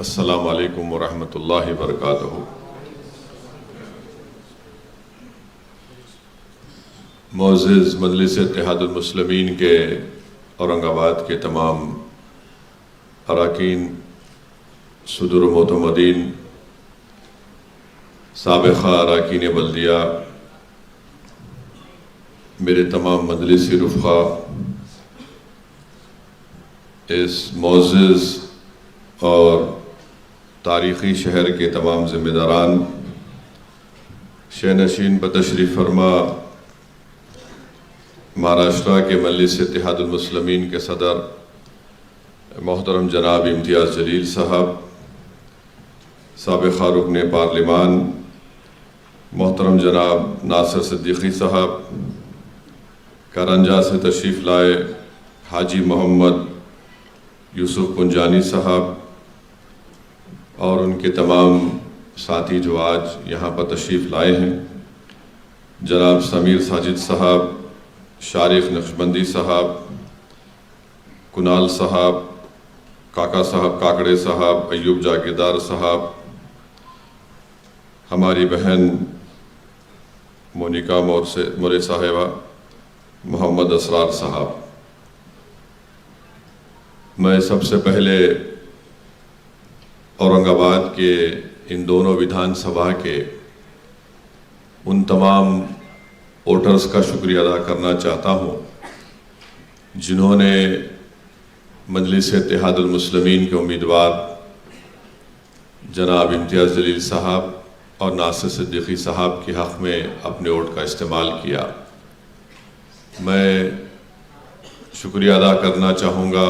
السلام علیکم ورحمۃ اللہ وبرکاتہ۔ معزز مجلس اتحاد المسلمین کے اورنگ آباد کے تمام اراکین، صدور و معتمدین، سابقہ اراکین بلدیہ، میرے تمام مجلسی رفقا، اس معزز اور تاریخی شہر کے تمام ذمہ داران، شہنشین بتشریف فرما مہاراشٹرا کے مجلس اتحاد المسلمین کے صدر محترم جناب امتیاز جلیل صاحب، سابقہ رکن پارلیمان محترم جناب ناصر صدیقی صاحب، کارنجا سے تشریف لائے حاجی محمد یوسف پنجانی صاحب اور ان کے تمام ساتھی جو آج یہاں پر تشریف لائے ہیں، جناب سمیر ساجد صاحب، شارق نقشبندی صاحب، کنال صاحب، کاکا صاحب کاکڑے صاحب، ایوب جاگیردار صاحب، ہماری بہن مونیکا مورے صاحبہ، محمد اسرار صاحب، میں سب سے پہلے اورنگ آباد کے ان دونوں ودھان سبھا کے ان تمام ووٹرز کا شکریہ ادا کرنا چاہتا ہوں جنہوں نے مجلس اتحاد المسلمین کے امیدوار جناب امتیاز جلیل صاحب اور ناصر صدیقی صاحب کے حق میں اپنے ووٹ کا استعمال کیا۔ میں شکریہ ادا کرنا چاہوں گا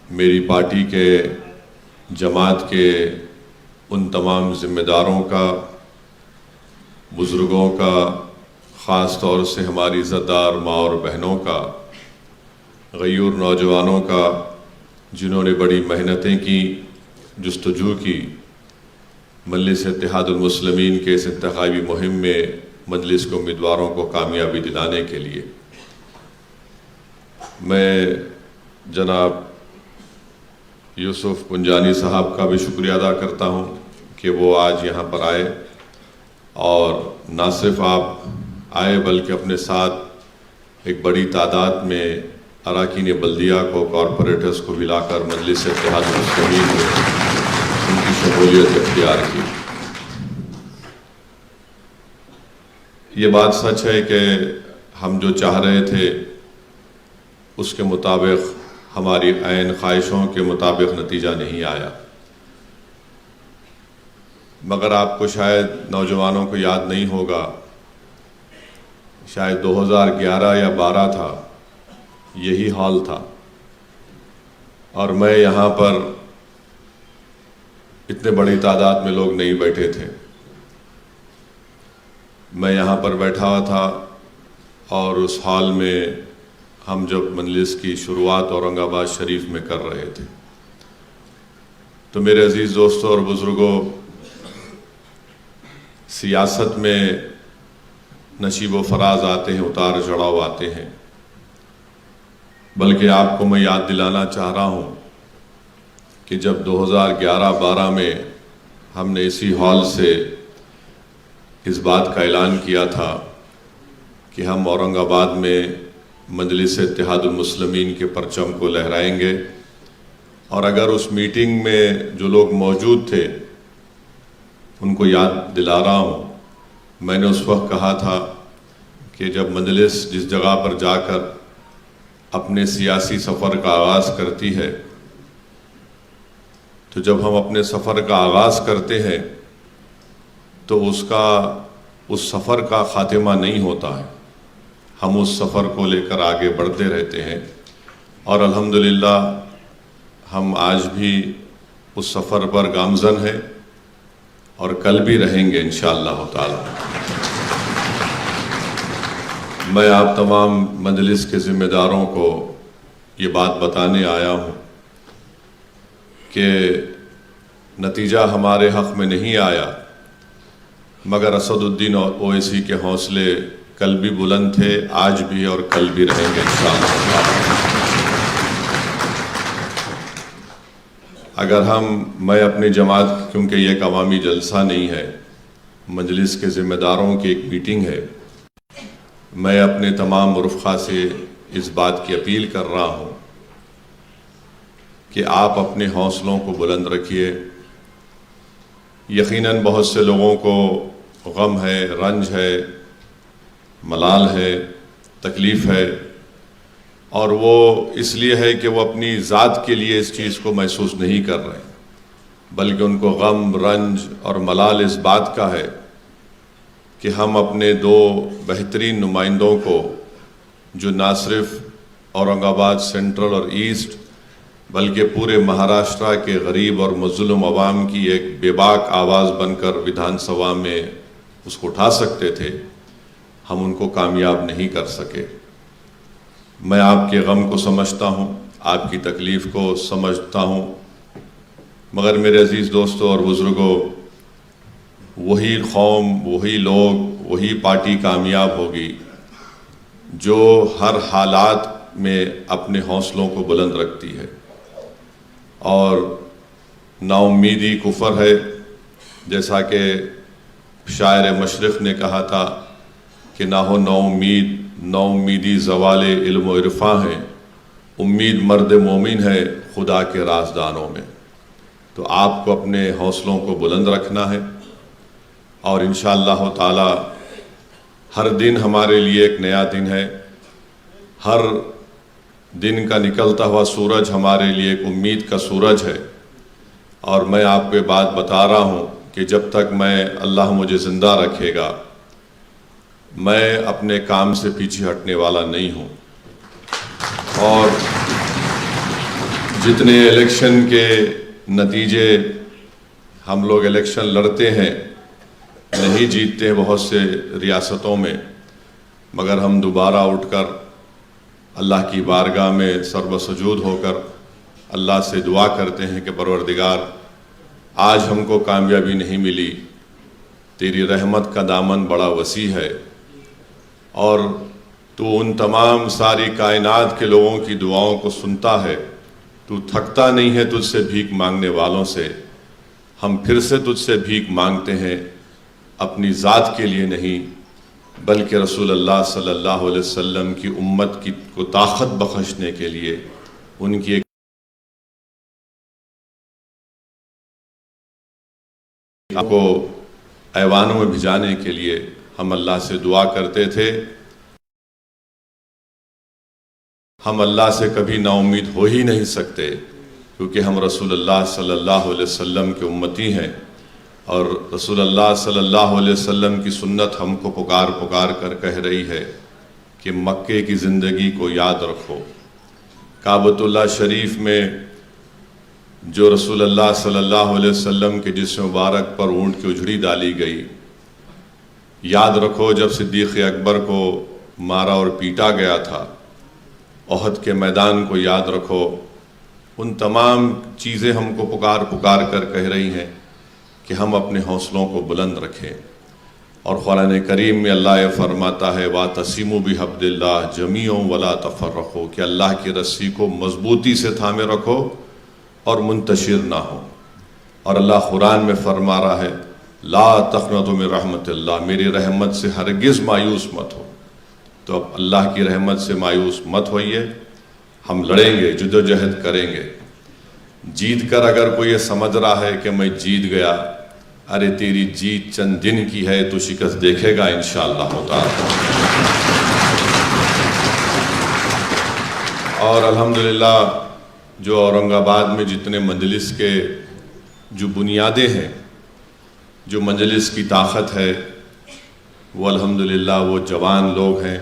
میری پارٹی کے، جماعت کے ان تمام ذمہ داروں کا، بزرگوں کا، خاص طور سے ہماری عزتدار ماں اور بہنوں کا، غیور نوجوانوں کا، جنہوں نے بڑی محنتیں کی، جستجو کی مجلس اتحاد المسلمین کے اس انتخابی مہم میں مجلس کے امیدواروں کو کامیابی دلانے کے لیے۔ میں جناب یوسف پنجانی صاحب کا بھی شکریہ ادا کرتا ہوں کہ وہ آج یہاں پر آئے، اور نہ صرف آپ آئے بلکہ اپنے ساتھ ایک بڑی تعداد میں اراکین بلدیہ کو، کارپوریٹرز کو بھی لا کر مجلس اتحاد المسلمین میں ان کی شمولیت اختیار کی۔ یہ بات سچ ہے کہ ہم جو چاہ رہے تھے اس کے مطابق، ہماری عین خواہشوں کے مطابق نتیجہ نہیں آیا، مگر آپ کو شاید نوجوانوں کو یاد نہیں ہوگا، شاید 2011 یا 12 تھا، یہی حال تھا، اور میں یہاں پر اتنے بڑی تعداد میں لوگ نہیں بیٹھے تھے، میں یہاں پر بیٹھا ہوا تھا، اور اس حال میں ہم جب مجلس کی شروعات اورنگ آباد شریف میں کر رہے تھے، تو میرے عزیز دوستوں اور بزرگوں، سیاست میں نشیب و فراز آتے ہیں، اتار چڑھاؤ آتے ہیں، بلکہ آپ کو میں یاد دلانا چاہ رہا ہوں کہ جب 2011-12 میں ہم نے اسی ہال سے اس بات کا اعلان کیا تھا کہ ہم اورنگ آباد میں مجلس اتحاد المسلمین کے پرچم کو لہرائیں گے، اور اگر اس میٹنگ میں جو لوگ موجود تھے ان کو یاد دلا رہا ہوں، میں نے اس وقت کہا تھا کہ جب مجلس جس جگہ پر جا کر اپنے سیاسی سفر کا آغاز کرتی ہے، تو جب ہم اپنے سفر کا آغاز کرتے ہیں تو اس سفر کا خاتمہ نہیں ہوتا ہے، ہم اس سفر کو لے کر آگے بڑھتے رہتے ہیں، اور الحمدللہ ہم آج بھی اس سفر پر گامزن ہیں اور کل بھی رہیں گے انشاءاللہ تعالی۔ میں آپ تمام مجلس کے ذمہ داروں کو یہ بات بتانے آیا ہوں کہ نتیجہ ہمارے حق میں نہیں آیا، مگر اسد الدین اویسی کے حوصلے کل بھی بلند تھے، آج بھی اور کل بھی رہیں گے انشاءاللہ۔ میں اپنی جماعت، کیونکہ یہ ایک عوامی جلسہ نہیں ہے، مجلس کے ذمہ داروں کی ایک میٹنگ ہے، میں اپنے تمام رفقا سے اس بات کی اپیل کر رہا ہوں کہ آپ اپنے حوصلوں کو بلند رکھیے۔ یقیناً بہت سے لوگوں کو غم ہے، رنج ہے، ملال ہے، تکلیف ہے، اور وہ اس لیے ہے کہ وہ اپنی ذات کے لیے اس چیز کو محسوس نہیں کر رہے، بلکہ ان کو غم، رنج اور ملال اس بات کا ہے کہ ہم اپنے دو بہترین نمائندوں کو، جو نہ صرف اورنگ آباد سینٹرل اور ایسٹ بلکہ پورے مہاراشٹرا کے غریب اور مظلوم عوام کی ایک بے باک آواز بن کر ودھان سبھا میں اس کو اٹھا سکتے تھے، ہم ان کو کامیاب نہیں کر سکے۔ میں آپ کے غم کو سمجھتا ہوں، آپ کی تکلیف کو سمجھتا ہوں، مگر میرے عزیز دوستوں اور بزرگوں، وہی قوم، وہی لوگ، وہی پارٹی کامیاب ہوگی جو ہر حالات میں اپنے حوصلوں کو بلند رکھتی ہے۔ اور نا امیدی کفر ہے، جیسا کہ شاعر مشرق نے کہا تھا کہ نہ ہو نا امیدی زوال علم و عرفاں ہے، امید مرد مومن ہے خدا کے رازدانوں میں۔ تو آپ کو اپنے حوصلوں کو بلند رکھنا ہے، اور انشاءاللہ تعالی ہر دن ہمارے لیے ایک نیا دن ہے، ہر دن کا نکلتا ہوا سورج ہمارے لیے ایک امید کا سورج ہے۔ اور میں آپ کو بات بتا رہا ہوں کہ جب تک اللہ مجھے زندہ رکھے گا، میں اپنے کام سے پیچھے ہٹنے والا نہیں ہوں۔ اور جتنے الیکشن کے نتیجے ہم لوگ الیکشن لڑتے ہیں، نہیں جیتتے ہیں بہت سے ریاستوں میں، مگر ہم دوبارہ اٹھ کر اللہ کی بارگاہ میں سر بسجود ہو کر اللہ سے دعا کرتے ہیں کہ پروردگار، آج ہم کو کامیابی نہیں ملی، تیری رحمت کا دامن بڑا وسیع ہے، اور تو ان تمام ساری کائنات کے لوگوں کی دعاؤں کو سنتا ہے، تو تھکتا نہیں ہے تجھ سے بھیک مانگنے والوں سے۔ ہم پھر سے تجھ سے بھیک مانگتے ہیں، اپنی ذات کے لیے نہیں بلکہ رسول اللہ صلی اللہ علیہ وسلم کی امت کو طاقت بخشنے کے لیے، ان کی ایک کو ایوانوں میں بھجانے کے لیے ہم اللہ سے دعا کرتے تھے۔ ہم اللہ سے کبھی نا امید ہو ہی نہیں سکتے، کیونکہ ہم رسول اللہ صلی اللہ علیہ وسلم کے امتی ہیں، اور رسول اللہ صلی اللہ علیہ وسلم کی سنت ہم کو پکار پکار کر کہہ رہی ہے کہ مکے کی زندگی کو یاد رکھو۔ کعبۃ اللہ شریف میں جو رسول اللہ صلی اللہ علیہ وسلم کے جسم مبارک پر اونٹ کی اجڑی ڈالی گئی، یاد رکھو جب صدیق اکبر کو مارا اور پیٹا گیا تھا، احد کے میدان کو یاد رکھو۔ ان تمام چیزیں ہم کو پکار پکار کر کہہ رہی ہیں کہ ہم اپنے حوصلوں کو بلند رکھیں۔ اور قرآن کریم میں اللہ یہ فرماتا ہے وَاعْتَصِمُوا بِحَبْلِ اللَّهِ جَمِيعًا وَلَا تَفَرَّقُوا، کہ اللہ کی رسی کو مضبوطی سے تھامے رکھو اور منتشر نہ ہو۔ اور اللہ قرآن میں فرما رہا ہے لا تقنطوا من رحمت اللہ، میری رحمت سے ہرگز مایوس مت ہو۔ تو اب اللہ کی رحمت سے مایوس مت ہوئیے، ہم لڑیں گے، جدوجہد کریں گے۔ جیت کر اگر کوئی یہ سمجھ رہا ہے کہ میں جیت گیا، ارے تیری جیت چند دن کی ہے، تو شکست دیکھے گا انشاءاللہ تعالی۔ اور الحمدللہ جو اورنگ آباد میں جتنے مجلس کے جو بنیادیں ہیں، جو مجلس کی طاقت ہے، وہ الحمدللہ وہ جوان لوگ ہیں۔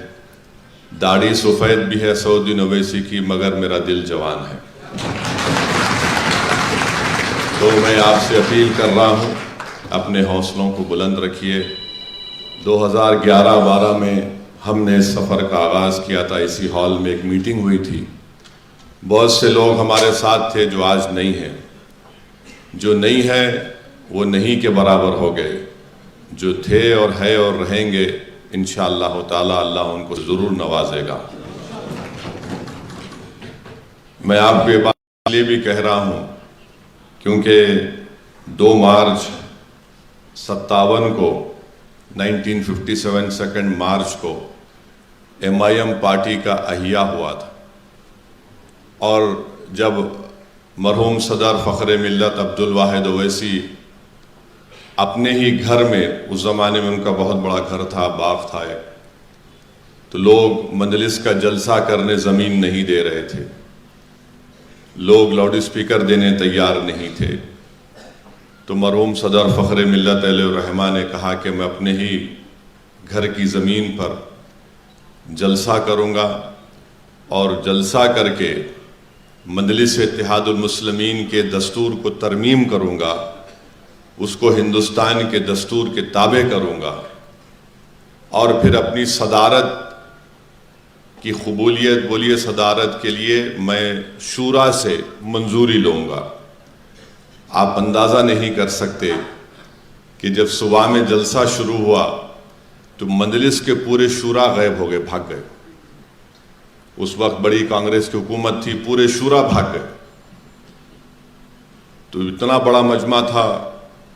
داڑھی سفید بھی ہے سعودی اویسی کی، مگر میرا دل جوان ہے۔ تو میں آپ سے اپیل کر رہا ہوں، اپنے حوصلوں کو بلند رکھیے۔ 2011-12 میں ہم نے اس سفر کا آغاز کیا تھا، اسی ہال میں ایک میٹنگ ہوئی تھی، بہت سے لوگ ہمارے ساتھ تھے جو آج نہیں ہیں۔ جو نہیں ہے وہ نہیں کے برابر ہو گئے، جو تھے اور ہے اور رہیں گے انشاءاللہ تعالی اللہ ان کو ضرور نوازے گا۔ میں آپ کو یہ بات اس لیے بھی کہہ رہا ہوں کیونکہ 2 مارچ 57 کو 1957 2 مارچ کو MIM پارٹی کا احیا ہوا تھا، اور جب مرحوم صدر فخر ملت عبدالواحد اویسی اپنے ہی گھر میں، اس زمانے میں ان کا بہت بڑا گھر تھا، باغ تھا ایک، تو لوگ مجلس کا جلسہ کرنے زمین نہیں دے رہے تھے، لوگ لاؤڈ اسپیکر دینے تیار نہیں تھے، تو مرحوم صدر فخر ملت علیہ الرحمہ نے کہا کہ میں اپنے ہی گھر کی زمین پر جلسہ کروں گا، اور جلسہ کر کے مجلس اتحاد المسلمین کے دستور کو ترمیم کروں گا، اس کو ہندوستان کے دستور کے تابع کروں گا، اور پھر اپنی صدارت کی قبولیت، بولیے صدارت کے لیے میں شورا سے منظوری لوں گا۔ آپ اندازہ نہیں کر سکتے کہ جب صبح میں جلسہ شروع ہوا تو مجلس کے پورے شورا غائب ہو گئے، بھاگ گئے۔ اس وقت بڑی کانگریس کی حکومت تھی، پورے شورا بھاگ گئے۔ تو اتنا بڑا مجمع تھا،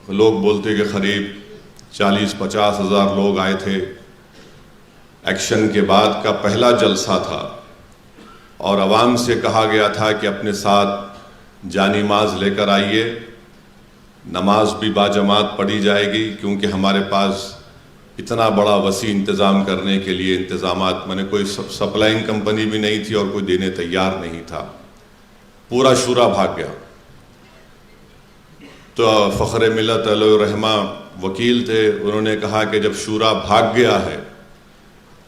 لوگ بولتے کہ قریب 40-50 ہزار لوگ آئے تھے۔ ایکشن کے بعد کا پہلا جلسہ تھا، اور عوام سے کہا گیا تھا کہ اپنے ساتھ جانماز لے کر آئیے، نماز بھی باجماعت پڑھی جائے گی، کیونکہ ہمارے پاس اتنا بڑا وسیع انتظام کرنے کے لیے انتظامات، میں نے کوئی سپلائنگ کمپنی بھی نہیں تھی اور کوئی دینے تیار نہیں تھا، پورا شورا بھاگ گیا۔ تو فخر ملت علیہ الرحمہ وکیل تھے، انہوں نے کہا کہ جب شورا بھاگ گیا ہے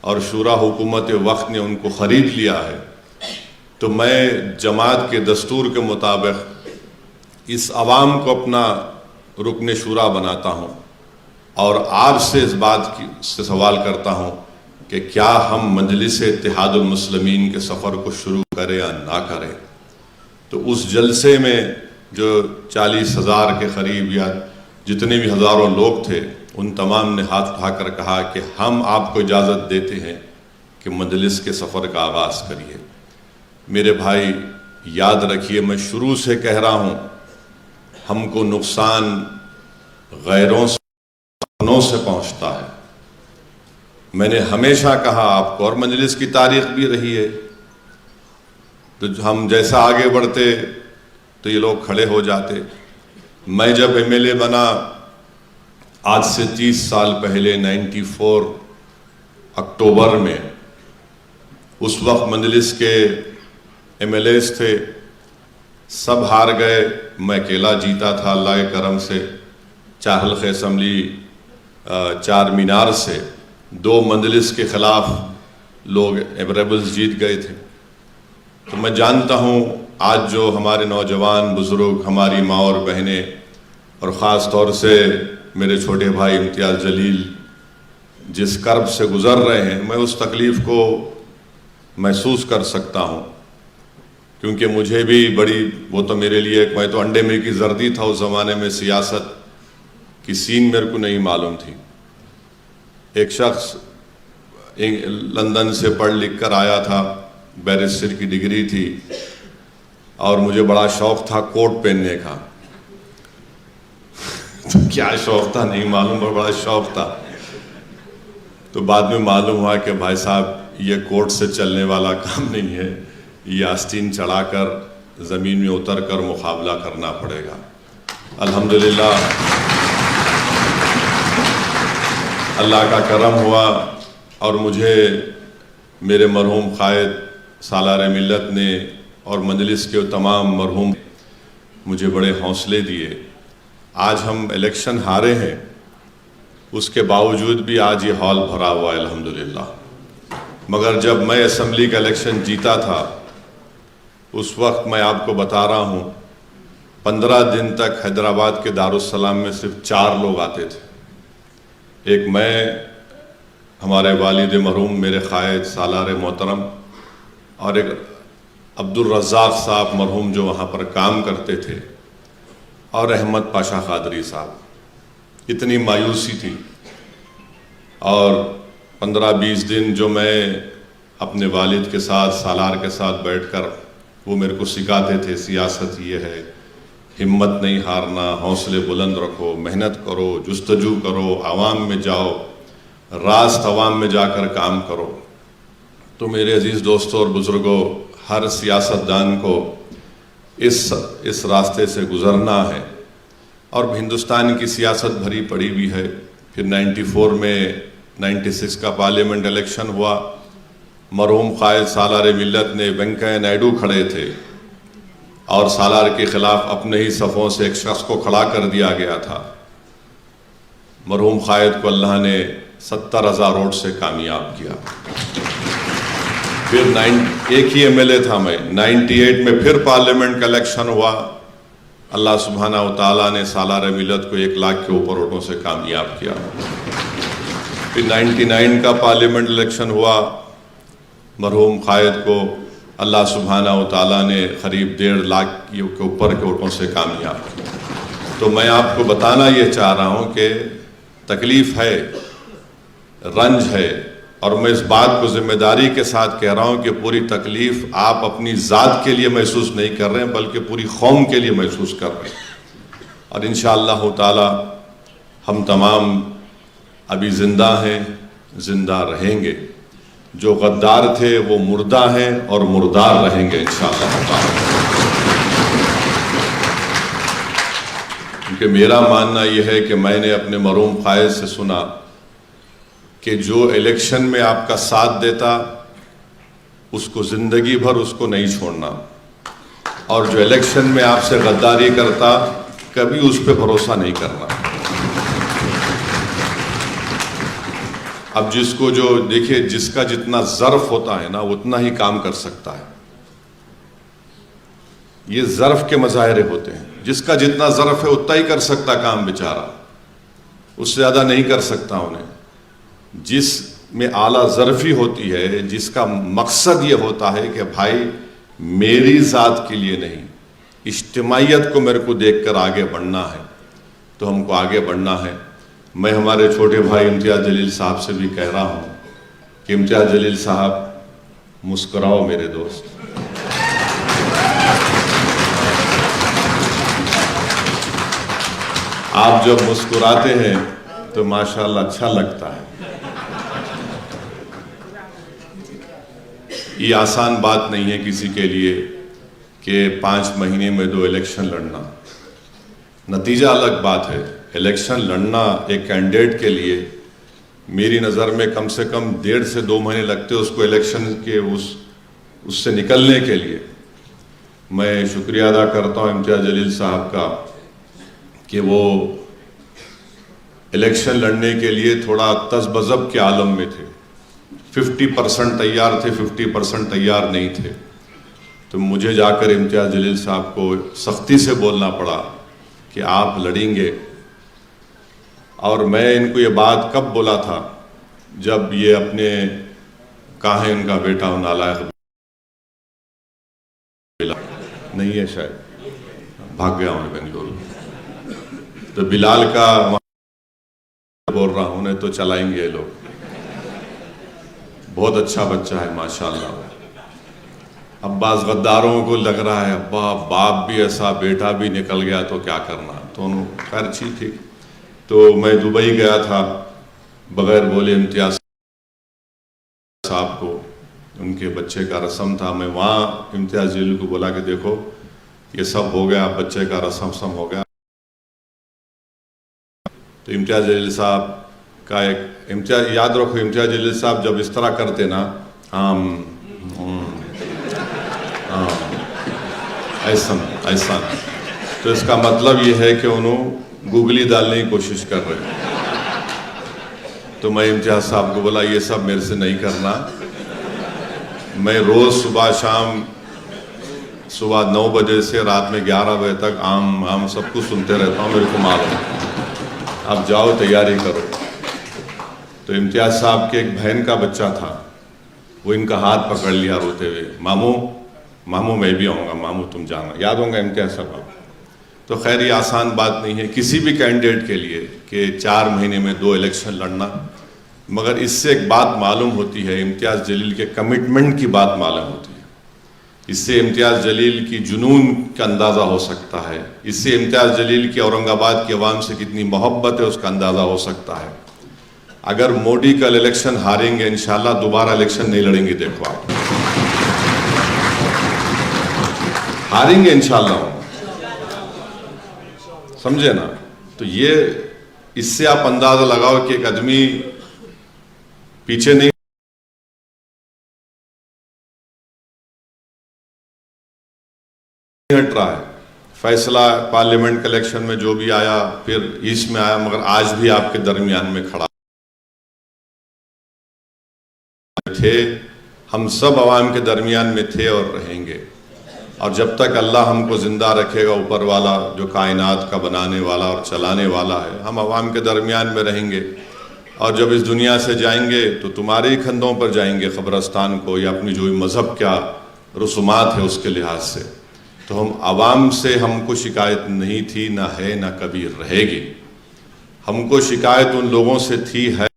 اور شورا حکومت وقت نے ان کو خرید لیا ہے، تو میں جماعت کے دستور کے مطابق اس عوام کو اپنا رکن شورا بناتا ہوں، اور آپ سے اس بات سے سوال کرتا ہوں کہ کیا ہم مجلس اتحاد المسلمین کے سفر کو شروع کریں یا نہ کریں۔ تو اس جلسے میں جو 40 ہزار کے قریب یا جتنے بھی ہزاروں لوگ تھے، ان تمام نے ہاتھ اٹھا کر کہا کہ ہم آپ کو اجازت دیتے ہیں کہ مجلس کے سفر کا آغاز کریے۔ میرے بھائی یاد رکھیے، میں شروع سے کہہ رہا ہوں، ہم کو نقصان غیروں سے پہنچتا ہے۔ میں نے ہمیشہ کہا آپ کو، اور مجلس کی تاریخ بھی رہی ہے، تو ہم جیسا آگے بڑھتے تو یہ لوگ کھڑے ہو جاتے۔ میں جب MLA بنا آج سے 30 سال پہلے 94 اکتوبر میں، اس وقت مجلس کے MLAs تھے، سب ہار گئے، میں اکیلا جیتا تھا اللہ کے کرم سے۔ 4 حلقہ اسمبلی، 4 مینار سے 2 مجلس کے خلاف لوگ ریبلز جیت گئے تھے۔ تو میں جانتا ہوں آج جو ہمارے نوجوان بزرگ، ہماری ماں اور بہنیں، اور خاص طور سے میرے چھوٹے بھائی امتیاز جلیل جس کرب سے گزر رہے ہیں، میں اس تکلیف کو محسوس کر سکتا ہوں، کیونکہ مجھے بھی بڑی، وہ تو میرے لیے، میں تو انڈے میں کی زردی تھا اس زمانے میں، سیاست کی سین میرے کو نہیں معلوم تھی۔ ایک شخص لندن سے پڑھ لکھ کر آیا تھا، بیرسٹر کی ڈگری تھی، اور مجھے بڑا شوق تھا کوٹ پہننے کا۔ تو کیا شوق تھا نہیں معلوم، پر بڑا شوق تھا۔ تو بعد میں معلوم ہوا کہ بھائی صاحب یہ کوٹ سے چلنے والا کام نہیں ہے، یہ آستین چڑھا کر زمین میں اتر کر مقابلہ کرنا پڑے گا۔ الحمدللہ اللہ کا کرم ہوا، اور مجھے میرے مرحوم قائد سالار ملت نے اور مجلس کے تمام مرحوم مجھے بڑے حوصلے دیے۔ آج ہم الیکشن ہارے ہیں، اس کے باوجود بھی آج یہ ہال بھرا ہوا ہے الحمدللہ۔ مگر جب میں اسمبلی کا الیکشن جیتا تھا، اس وقت میں آپ کو بتا رہا ہوں 15 دن تک حیدرآباد کے دارالسلام میں صرف 4 لوگ آتے تھے۔ ایک میں، ہمارے والد مرحوم میرے قائد سالار محترم، اور ایک عبدالرزاق صاحب مرحوم جو وہاں پر کام کرتے تھے، اور احمد پاشا قادری صاحب۔ اتنی مایوسی تھی، اور 15-20 دن جو میں اپنے والد کے ساتھ، سالار کے ساتھ بیٹھ کر، وہ میرے کو سکھاتے تھے سیاست یہ ہے ہمت نہیں ہارنا، حوصلے بلند رکھو، محنت کرو، جستجو کرو، عوام میں جاؤ، راست عوام میں جا کر کام کرو۔ تو میرے عزیز دوستوں اور بزرگوں، ہر سیاستدان کو اس راستے سے گزرنا ہے، اور ہندوستان کی سیاست بھری پڑی بھی ہے۔ پھر 94 میں 96 کا پارلیمنٹ الیکشن ہوا، مرحوم قائد سالار ملت نے وینکیا نائیڈو کھڑے تھے، اور سالار کے خلاف اپنے ہی صفوں سے ایک شخص کو کھڑا کر دیا گیا تھا۔ مرحوم قائد کو اللہ نے 70,000 ووٹ سے کامیاب کیا۔ پھر ایک ہی ایم ایل اے تھا میں، 98 میں پھر پارلیمنٹ کا الیکشن ہوا، اللہ سبحانہ و تعالیٰ نے سالار ملت کو 1 لاکھ کے اوپر ووٹوں سے کامیاب کیا۔ پھر 99 کا پارلیمنٹ الیکشن ہوا، مرحوم قائد کو اللہ سبحانہ و تعالیٰ نے قریب 1.5 لاکھ کے اوپر کے ووٹوں سے کامیاب کیا۔ تو میں آپ کو بتانا یہ چاہ رہا ہوں کہ تکلیف ہے، رنج ہے، اور میں اس بات کو ذمہ داری کے ساتھ کہہ رہا ہوں کہ پوری تکلیف آپ اپنی ذات کے لیے محسوس نہیں کر رہے ہیں، بلکہ پوری قوم کے لیے محسوس کر رہے ہیں۔ اور انشاءاللہ تعالی ہم تمام ابھی زندہ ہیں، زندہ رہیں گے۔ جو غدار تھے وہ مردہ ہیں اور مردار رہیں گے انشاءاللہ تعالی۔ کیونکہ میرا ماننا یہ ہے کہ میں نے اپنے مرحوم قائد سے سنا کہ جو الیکشن میں آپ کا ساتھ دیتا اس کو زندگی بھر اس کو نہیں چھوڑنا، اور جو الیکشن میں آپ سے غداری کرتا کبھی اس پہ بھروسہ نہیں کرنا۔ اب جس کو جو دیکھیں، جس کا جتنا ظرف ہوتا ہے نا اتنا ہی کام کر سکتا ہے۔ یہ ظرف کے مظاہرے ہوتے ہیں، جس کا جتنا ظرف ہے اتنا ہی کر سکتا کام بیچارہ، اس سے زیادہ نہیں کر سکتا انہیں۔ جس میں اعلیٰ ظرفی ہوتی ہے، جس کا مقصد یہ ہوتا ہے کہ بھائی میری ذات کے لیے نہیں، اجتماعیت کو میرے کو دیکھ کر آگے بڑھنا ہے، تو ہم کو آگے بڑھنا ہے۔ میں ہمارے چھوٹے بھائی امتیاز جلیل صاحب سے بھی کہہ رہا ہوں کہ امتیاز جلیل صاحب مسکراؤ میرے دوست۔ آپ جب مسکراتے ہیں تو ماشاءاللہ اچھا لگتا ہے۔ یہ آسان بات نہیں ہے کسی کے لیے کہ 5 مہینے میں 2 الیکشن لڑنا۔ نتیجہ الگ بات ہے، الیکشن لڑنا ایک کینڈیڈیٹ کے لیے میری نظر میں کم سے کم 1.5 سے 2 مہینے لگتے اس کو الیکشن کے اس سے نکلنے کے لیے۔ میں شکریہ ادا کرتا ہوں امتیاز جلیل صاحب کا کہ وہ الیکشن لڑنے کے لیے تھوڑا تذبذب کے عالم میں تھے، 50% تیار تھے، 50% تیار نہیں تھے۔ تو مجھے جا کر امتیاز جلیل صاحب کو سختی سے بولنا پڑا کہ آپ لڑیں گے۔ اور میں ان کو یہ بات کب بولا تھا، جب یہ اپنے کہاں ہے ان کا بیٹا نالائق نہیں ہے، شاید بھاگ گیا ہوں بنگلور، تو بلال کا بول رہا ہوں، تو چلائیں گے یہ لوگ۔ بہت اچھا بچہ ہے ماشاءاللہ۔ اب بعض غداروں کو لگ رہا ہے ابا باپ بھی ایسا بیٹا بھی نکل گیا تو کیا کرنا، تو انہوں خیر اچھی تھی۔ تو میں دبئی گیا تھا بغیر بولے امتیاز صاحب کو، ان کے بچے کا رسم تھا، میں وہاں امتیاز جلیل کو بولا کہ دیکھو یہ سب ہو گیا، بچے کا رسم ہو گیا۔ تو امتیاز جلیل صاحب کا ایک یاد رکھو، امتیاز جلیل صاحب جب اس طرح کرتے نا ایسا، تو اس کا مطلب یہ ہے کہ انہوں گوگلی ڈالنے کی کوشش کر رہے ہیں۔ تو میں امتیاز صاحب کو بولا یہ سب میرے سے نہیں کرنا، میں روز صبح شام، صبح 9 بجے سے رات میں 11 بجے تک عام سب کچھ سنتے رہتا ہوں، میرے کو معلوم ہے، اب جاؤ تیاری کرو۔ تو امتیاز صاحب کے ایک بہن کا بچہ تھا، وہ ان کا ہاتھ پکڑ لیا روتے ہوئے، ماموں میں بھی آؤں گا، ماموں تم جانا، یاد ہوں گا امتیاز صاحب۔ تو خیر یہ آسان بات نہیں ہے کسی بھی کینڈیڈیٹ کے لیے کہ 4 مہینے میں 2 الیکشن لڑنا، مگر اس سے ایک بات معلوم ہوتی ہے، امتیاز جلیل کے کمٹمنٹ کی بات معلوم ہوتی ہے۔ اس سے امتیاز جلیل کی جنون کا اندازہ ہو سکتا ہے، اس سے امتیاز جلیل کی اورنگ آباد کی عوام سے کتنی محبت ہے اس کا اندازہ ہو سکتا ہے۔ اگر مودی کل الیکشن ہاریں گے انشاءاللہ دوبارہ الیکشن نہیں لڑیں گے، دیکھو آپ ہاریں گے انشاءاللہ، سمجھے نا؟ تو یہ اس سے آپ اندازہ لگاؤ کہ ایک آدمی پیچھے نہیں ہٹ رہا ہے۔ فیصلہ پارلیمنٹ کے الیکشن میں جو بھی آیا پھر ایسٹ میں آیا، مگر آج بھی آپ کے درمیان میں کھڑا تھے، ہم سب عوام کے درمیان میں تھے اور رہیں گے، اور جب تک اللہ ہم کو زندہ رکھے گا، اوپر والا جو کائنات کا بنانے والا اور چلانے والا ہے، ہم عوام کے درمیان میں رہیں گے۔ اور جب اس دنیا سے جائیں گے تو تمہارے ہی کندھوں پر جائیں گے قبرستان کو، یا اپنی جو مذہب کیا رسومات ہے اس کے لحاظ سے۔ تو ہم عوام سے ہم کو شکایت نہیں تھی، نہ ہے، نہ کبھی رہے گی۔ ہم کو شکایت ان لوگوں سے تھی ہے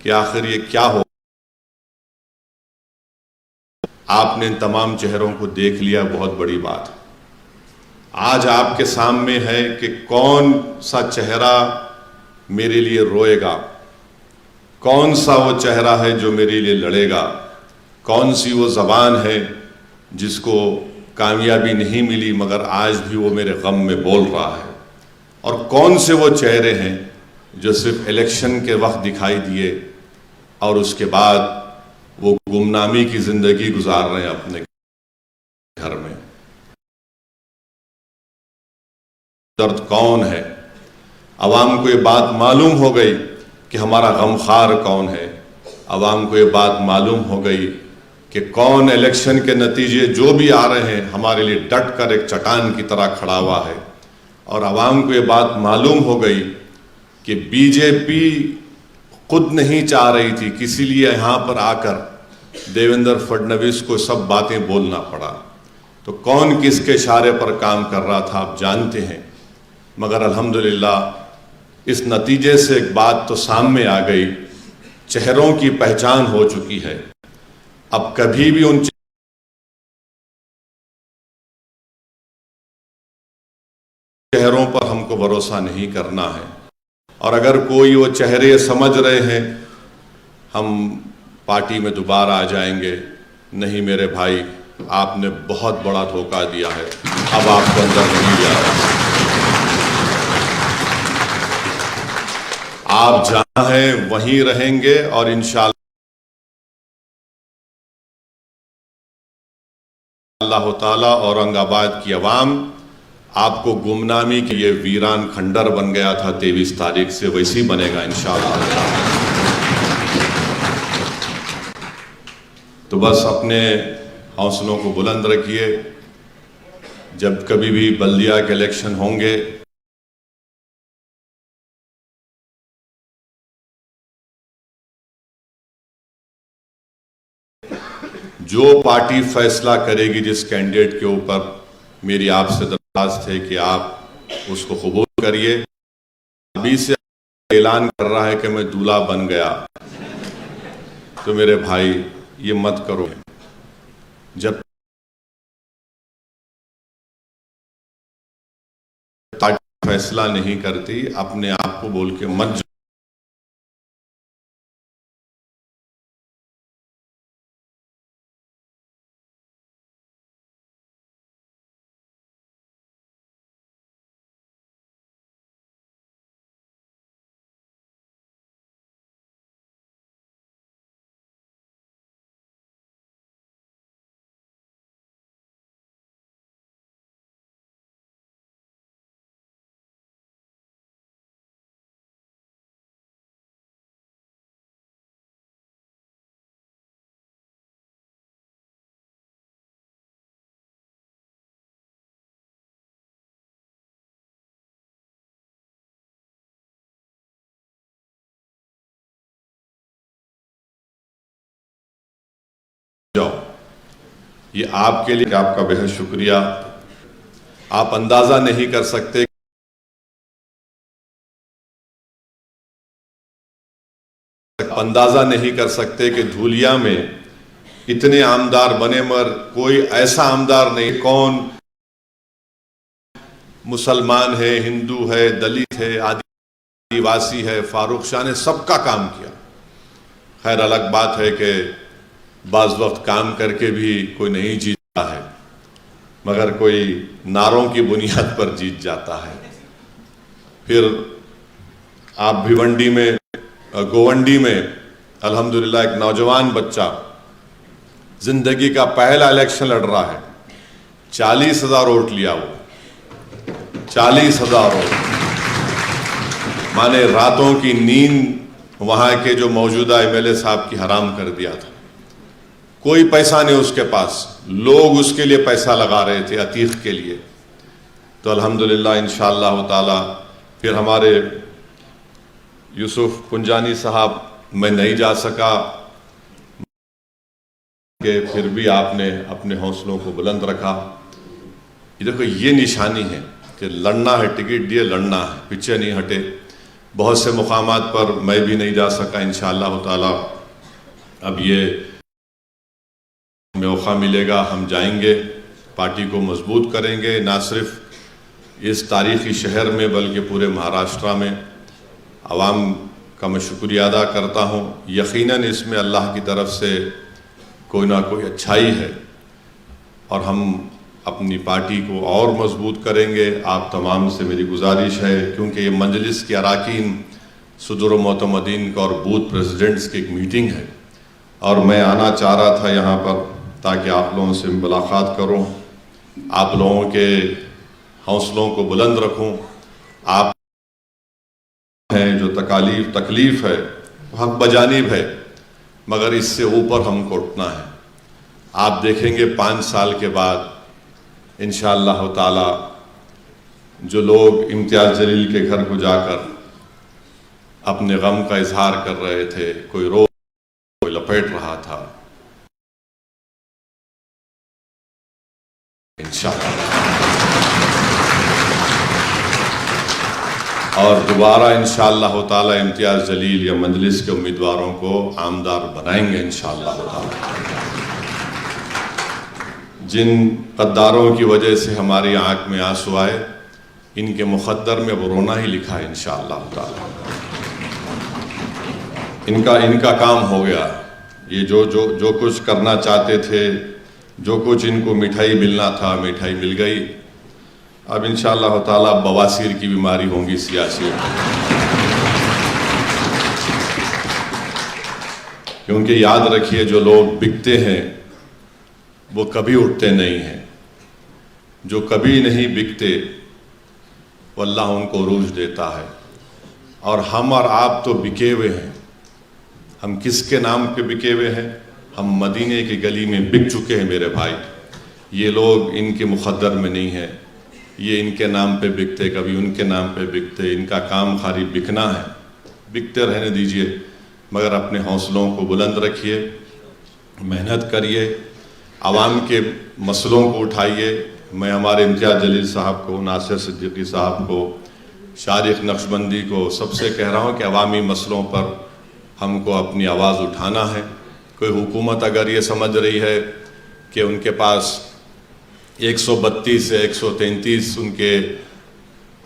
کہ آخر یہ کیا ہو۔ آپ نے ان تمام چہروں کو دیکھ لیا، بہت بڑی بات۔ آج آپ کے سامنے ہے کہ کون سا چہرہ میرے لیے روئے گا، کون سا وہ چہرہ ہے جو میرے لیے لڑے گا، کون سی وہ زبان ہے جس کو کامیابی نہیں ملی مگر آج بھی وہ میرے غم میں بول رہا ہے، اور کون سے وہ چہرے ہیں جو صرف الیکشن کے وقت دکھائی دیے اور اس کے بعد وہ گمنامی کی زندگی گزار رہے ہیں اپنے گھر میں۔ درد کون ہے؟ عوام کو یہ بات معلوم ہو گئی کہ ہمارا غمخوار کون ہے، عوام کو یہ بات معلوم ہو گئی کہ کون الیکشن کے نتیجے جو بھی آ رہے ہیں ہمارے لیے ڈٹ کر ایک چٹان کی طرح کھڑا ہوا ہے، اور عوام کو یہ بات معلوم ہو گئی کہ بی جے پی خود نہیں چاہ رہی تھی، کسی لیے یہاں پر آ کر دیویندر فڈنویس کو سب باتیں بولنا پڑا۔ تو کون کس کے اشارے پر کام کر رہا تھا آپ جانتے ہیں، مگر الحمدللہ اس نتیجے سے ایک بات تو سامنے آ گئی، چہروں کی پہچان ہو چکی ہے۔ اب کبھی بھی ان چہروں پر ہم کو بھروسہ نہیں کرنا ہے، اور اگر کوئی وہ چہرے سمجھ رہے ہیں ہم پارٹی میں دوبارہ آ جائیں گے، نہیں میرے بھائی، آپ نے بہت بڑا دھوکہ دیا ہے، اب آپ کو اندر نہیں جا رہا۔ آپ جہاں ہیں وہیں رہیں گے، اور انشاءاللہ اللہ تعالیٰ اورنگ آباد کی عوام آپ کو گمنامی کے یہ ویران کھنڈر بن گیا تھا 23 تاریخ سے، ویسی بنے گا انشاءاللہ۔ تو بس اپنے حوصلوں کو بلند رکھیے، جب کبھی بھی بلدیہ کے الیکشن ہوں گے جو پارٹی فیصلہ کرے گی جس کینڈیڈیٹ کے اوپر، میری آپ سے درخواست ہے کہ آپ اس کو قبول کریے۔ ابھی سے اعلان کر رہا ہے کہ میں دولہا بن گیا، تو میرے بھائی یہ مت کرو۔ جب پارٹی فیصلہ نہیں کرتی اپنے آپ کو بول کے مت جاؤ، یہ آپ کے لیے آپ کا بہت شکریہ. آپ اندازہ نہیں کر سکتے کہ دھولیا میں اتنے عامدار بنے، مگر کوئی ایسا عامدار نہیں. کون مسلمان ہے، ہندو ہے، دلت ہے، آدیواسی ہے، فاروق شاہ نے سب کا کام کیا. خیر الگ بات ہے کہ بعض وقت کام کر کے بھی کوئی نہیں جیتا ہے، مگر کوئی نعروں کی بنیاد پر جیت جاتا ہے. پھر آپ بھیونڈی میں، گوونڈی میں الحمدللہ ایک نوجوان بچہ زندگی کا پہلا الیکشن لڑ رہا ہے. 40,000 ووٹ لیا، وہ 40,000 ووٹ. مانے راتوں کی نیند وہاں کے جو موجودہ ایم ایل اے صاحب کی حرام کر دیا تھا. کوئی پیسہ نہیں اس کے پاس، لوگ اس کے لیے پیسہ لگا رہے تھے عتیق کے لیے. تو الحمدللہ انشاءاللہ تعالی پھر ہمارے یوسف پنجانی صاحب، میں نہیں جا سکا کہ پھر بھی آپ نے اپنے حوصلوں کو بلند رکھا. یہ دیکھو، یہ نشانی ہے کہ لڑنا ہے، ٹکٹ دیے لڑنا ہے، پیچھے نہیں ہٹے. بہت سے مقامات پر میں بھی نہیں جا سکا. انشاءاللہ تعالی اب یہ موقع ملے گا، ہم جائیں گے، پارٹی کو مضبوط کریں گے، نہ صرف اس تاریخی شہر میں بلکہ پورے مہاراشٹرا میں. عوام کا میں شکریہ ادا کرتا ہوں. یقیناً اس میں اللہ کی طرف سے کوئی نہ کوئی اچھائی ہے، اور ہم اپنی پارٹی کو اور مضبوط کریں گے. آپ تمام سے میری گزارش ہے، کیونکہ یہ مجلس کے اراکین، صدر و معتمدین کا اور بوتھ پریزیڈنٹس کی ایک میٹنگ ہے، اور میں آنا چاہ رہا تھا یہاں پر تاکہ آپ لوگوں سے ملاقات کروں، آپ لوگوں کے حوصلوں کو بلند رکھوں. آپ ہیں جو تکلیف ہے حق بجانب ہے، مگر اس سے اوپر ہم کو اٹھنا ہے. آپ دیکھیں گے 5 سال کے بعد انشاءاللہ تعالی جو لوگ امتیاز جلیل کے گھر کو جا کر اپنے غم کا اظہار کر رہے تھے، کوئی رو کوئی لپیٹ رہا تھا، انشاءاللہ اور دوبارہ انشاءاللہ تعالی امتیاز جلیل یا مجلس کے امیدواروں کو عامدار بنائیں گے انشاءاللہ تعالی. جن غداروں کی وجہ سے ہماری آنکھ میں آنسو آئے، ان کے مقدر میں وہ رونا ہی لکھا ہے انشاءاللہ تعالی. ان کا کام ہو گیا. یہ جو کچھ کرنا چاہتے تھے، جو کچھ ان کو مٹھائی ملنا تھا، مٹھائی مل گئی. اب انشاءاللہ تعالی بواسیر کی بیماری ہوں گی سیاسی، کیونکہ یاد رکھیے جو لوگ بکتے ہیں وہ کبھی اٹھتے نہیں ہیں. جو کبھی نہیں بکتے وہ اللہ ان کو عروج دیتا ہے. اور ہم اور آپ تو بکے ہوئے ہیں. ہم کس کے نام پہ بکے ہوئے ہیں؟ ہم مدینے کی گلی میں بک چکے ہیں میرے بھائی. یہ لوگ ان کے مقدر میں نہیں ہیں. یہ ان کے نام پہ بکتے، کبھی ان کے نام پہ بکتے. ان کا کام خالی بکنا ہے. بکتے رہنے دیجئے، مگر اپنے حوصلوں کو بلند رکھیے، محنت کریے، عوام کے مسئلوں کو اٹھائیے. میں ہمارے امتیاز جلیل صاحب کو، ناصر صدیقی صاحب کو، شارق نقشبندی کو سب سے کہہ رہا ہوں کہ عوامی مسئلوں پر ہم کو اپنی آواز اٹھانا ہے. کوئی حکومت اگر یہ سمجھ رہی ہے کہ ان کے پاس 132 سے 133 ان کے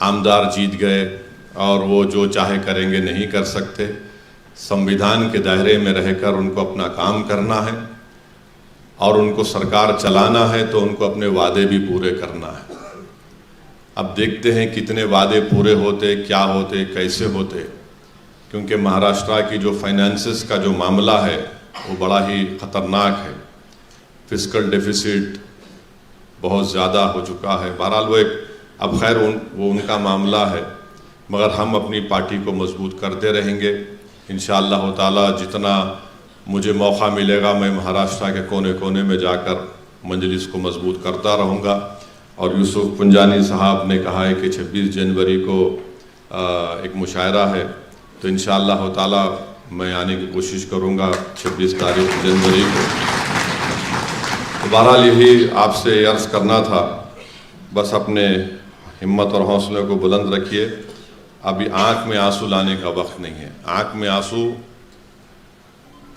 عامدار جیت گئے اور وہ جو چاہے کریں گے، نہیں کر سکتے. سمویدھان کے دائرے میں رہ کر ان کو اپنا کام کرنا ہے، اور ان کو سرکار چلانا ہے تو ان کو اپنے وعدے بھی پورے کرنا ہے. اب دیکھتے ہیں کتنے وعدے پورے ہوتے، کیا ہوتے، کیسے ہوتے. کیونکہ مہاراشٹرا کی جو فائنانسز کا جو معاملہ ہے وہ بڑا ہی خطرناک ہے. فسکل ڈیفیسٹ بہت زیادہ ہو چکا ہے. بہرحال وہ اب خیر وہ ان کا معاملہ ہے، مگر ہم اپنی پارٹی کو مضبوط کرتے رہیں گے انشاءاللہ تعالی. جتنا مجھے موقع ملے گا میں مہاراشٹرا کے کونے کونے میں جا کر مجلس کو مضبوط کرتا رہوں گا. اور یوسف پنجانی صاحب نے کہا ہے کہ 26 جنوری کو ایک مشاعرہ ہے، تو انشاءاللہ تعالی میں آنے کی کوشش کروں گا 26 تاریخ جنوری کو. بہرحال یہی آپ سے عرض کرنا تھا، بس اپنے ہمت اور حوصلے کو بلند رکھیے. ابھی آنکھ میں آنسو لانے کا وقت نہیں ہے. آنکھ میں آنسو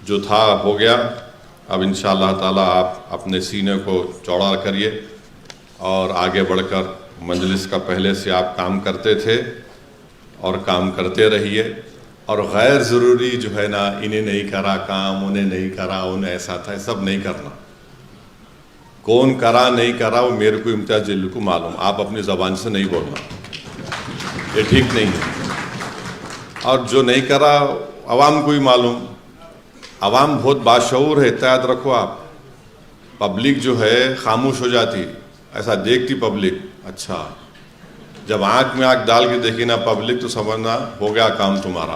جو تھا ہو گیا. اب انشاءاللہ تعالیٰ آپ اپنے سینے کو چوڑا کریے اور آگے بڑھ کر مجلس کا پہلے سے آپ کام کرتے تھے اور کام کرتے رہیے. اور غیر ضروری جو ہے نا، انہیں نہیں کرا کام، انہیں نہیں کرا، انہیں ایسا تھا، سب نہیں کرنا. کون کرا نہیں کرا وہ میرے کو امتیاز جلیل کو معلوم. آپ اپنی زبان سے نہیں بولنا، یہ ٹھیک نہیں ہے. اور جو نہیں کرا عوام کو ہی معلوم. عوام بہت باشعور ہے، یاد رکھو آپ. پبلک جو ہے خاموش ہو جاتی، ایسا دیکھتی پبلک. اچھا جب آنکھ میں آنکھ ڈال کے دیکھی نا پبلک تو سمجھنا ہو گیا کام تمہارا.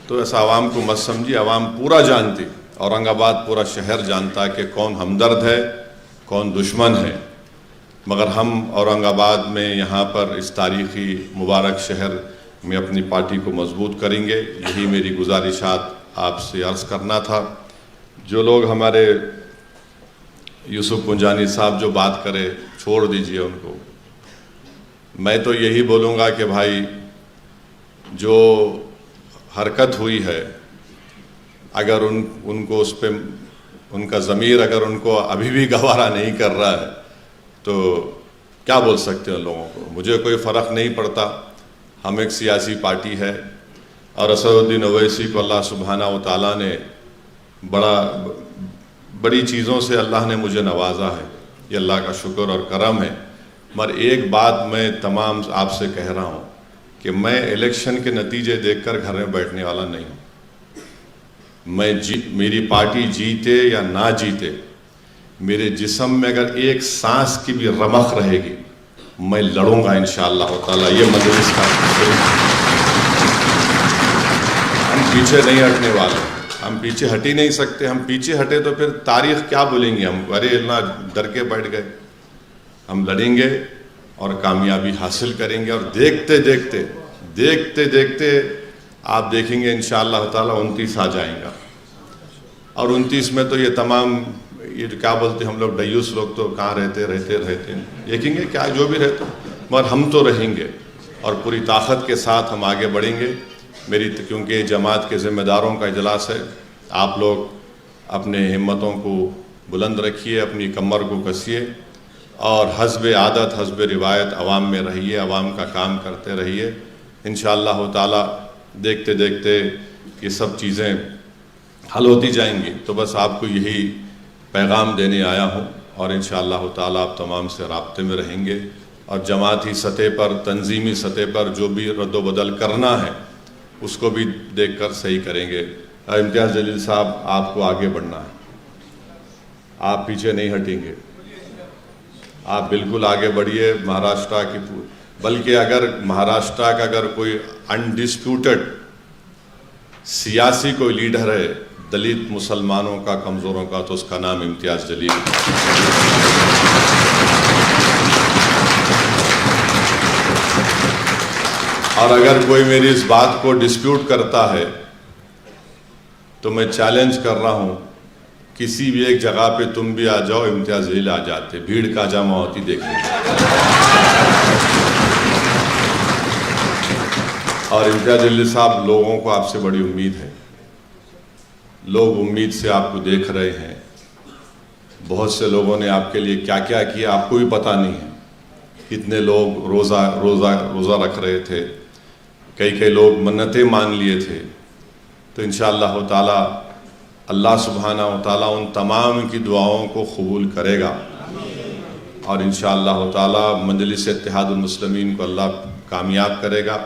تو ایسا عوام کو مت سمجھی. عوام پورا جانتی، اورنگ آباد پورا شہر جانتا ہے کہ کون ہمدرد ہے کون دشمن ہے. مگر ہم اورنگ آباد میں یہاں پر اس تاریخی مبارک شہر میں اپنی پارٹی کو مضبوط کریں گے. یہی میری گزارشات آپ سے عرض کرنا تھا. جو لوگ ہمارے یوسف پنجانی صاحب جو بات کرے چھوڑ دیجئے ان کو. میں تو یہی بولوں گا کہ بھائی جو حرکت ہوئی ہے، اگر ان کو اس پہ ان کا ضمیر اگر ان کو ابھی بھی گوارا نہیں کر رہا ہے تو کیا بول سکتے ہیں لوگوں کو. مجھے کوئی فرق نہیں پڑتا. ہم ایک سیاسی پارٹی ہے اور اسد الدین اویسی کو اللہ سبحانہ و تعالیٰ نے بڑی چیزوں سے اللہ نے مجھے نوازا ہے. یہ اللہ کا شکر اور کرم ہے. مگر ایک بات میں تمام آپ سے کہہ رہا ہوں کہ میں الیکشن کے نتیجے دیکھ کر گھر میں بیٹھنے والا نہیں ہوں. میری پارٹی جیتے یا نہ جیتے، میرے جسم میں اگر ایک سانس کی بھی رمق رہے گی میں لڑوں گا انشاءاللہ تعالیٰ. یہ مجلس کا ہم پیچھے نہیں ہٹنے والے. ہم پیچھے ہٹ ہی نہیں سکتے. ہم پیچھے ہٹے تو پھر تاریخ کیا بولیں گے ہم. ارے اللہ ڈر کے بیٹھ گئے. ہم لڑیں گے اور کامیابی حاصل کریں گے. اور دیکھتے دیکھتے آپ دیکھیں گے انشاءاللہ تعالیٰ 29 آ جائیں گا. اور 29 میں تو یہ تمام یہ کیا بولتے ہم لوگ ڈیوس لوگ تو کہاں رہتے دیکھیں گے کیا جو بھی رہتے. مگر ہم تو رہیں گے اور پوری طاقت کے ساتھ ہم آگے بڑھیں گے. کیونکہ جماعت کے ذمہ داروں کا اجلاس ہے. آپ لوگ اپنے ہمتوں کو بلند رکھیے، اپنی کمر کو کسیے اور حسب عادت حسب روایت عوام میں رہیے، عوام کا کام کرتے رہیے. انشاءاللہ تعالیٰ دیکھتے دیکھتے یہ سب چیزیں حل ہوتی جائیں گی. تو بس آپ کو یہی پیغام دینے آیا ہوں اور انشاءاللہ تعالیٰ آپ تمام سے رابطے میں رہیں گے اور جماعتی سطح پر تنظیمی سطح پر جو بھی رد و بدل کرنا ہے اس کو بھی دیکھ کر صحیح کریں گے. امتیاز جلیل صاحب آپ کو آگے بڑھنا ہے. آپ پیچھے نہیں ہٹیں گے. آپ بالکل آگے بڑھیے. مہاراشٹرا کی بلکہ اگر مہاراشٹرا کا اگر کوئی انڈسپیوٹڈ سیاسی کوئی لیڈر ہے دلت مسلمانوں کا کمزوروں کا تو اس کا نام امتیاز جلیل. اور اگر کوئی میری اس بات کو ڈسپیوٹ کرتا ہے تو میں چیلنج کر رہا ہوں کسی بھی ایک جگہ پہ تم بھی آ جاؤ، امتیاز جلیل آ جاتے. بھیڑ کا جمع ہوتی دیکھیں. اور امتیاز جلیل صاحب لوگوں کو آپ سے بڑی امید ہے. لوگ امید سے آپ کو دیکھ رہے ہیں. بہت سے لوگوں نے آپ کے لیے کیا کیا کیا آپ کو بھی پتہ نہیں ہے. کتنے لوگ روزہ رکھ رہے تھے، کئی لوگ منتیں مان لیے تھے. تو انشاءاللہ تعالیٰ اللہ سبحانہ و تعالیٰ ان تمام کی دعاؤں کو قبول کرے گا اور انشاءاللہ تعالیٰ مجلس اتحاد المسلمین کو اللہ کامیاب کرے گا.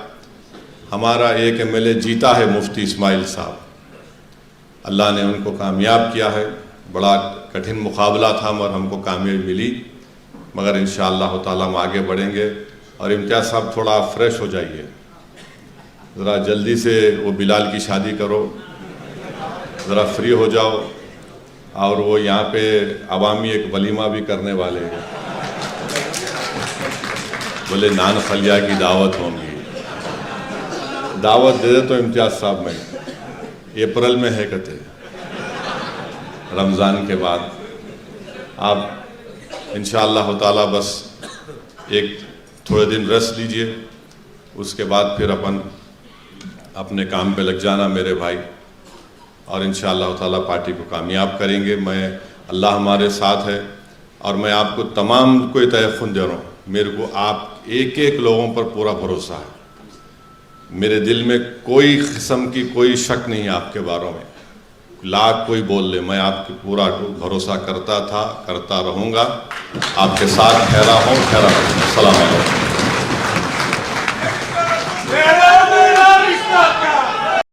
ہمارا ایک MLA جیتا ہے مفتی اسماعیل صاحب. اللہ نے ان کو کامیاب کیا ہے. بڑا کٹھن مقابلہ تھا مگر ہم کو کامیابی ملی. مگر انشاءاللہ تعالیٰ ہم آگے بڑھیں گے. اور امتیاز صاحب تھوڑا فریش ہو جائیے. ذرا جلدی سے وہ بلال کی شادی کرو، ذرا فری ہو جاؤ. اور وہ یہاں پہ عوامی ایک ولیمہ بھی کرنے والے ہیں. بولے نان خلیہ کی دعوت ہوں گی. دعوت دے دے تو امتیاز صاحب میں اپریل میں ہے کہتے رمضان کے بعد. آپ انشاءاللہ تعالی بس ایک تھوڑے دن ریسٹ لیجئے، اس کے بعد پھر اپنے کام پہ لگ جانا میرے بھائی، اور انشاءاللہ تعالی پارٹی کو کامیاب کریں گے۔ اللہ ہمارے ساتھ ہے، اور میں آپ کو تمام کو یہ تیقن دے رہا ہوں، میرے کو آپ ایک ایک لوگوں پر پورا بھروسہ ہے، میرے دل میں کوئی قسم کی کوئی شک نہیں ہے آپ کے باروں میں، لاکھ کوئی بول لے، میں آپ کی پورا بھروسہ کرتا تھا، کرتا رہوں گا، آپ کے ساتھ ٹھہرا ہوں، ٹھہرا رہوں۔ السلام علیکم۔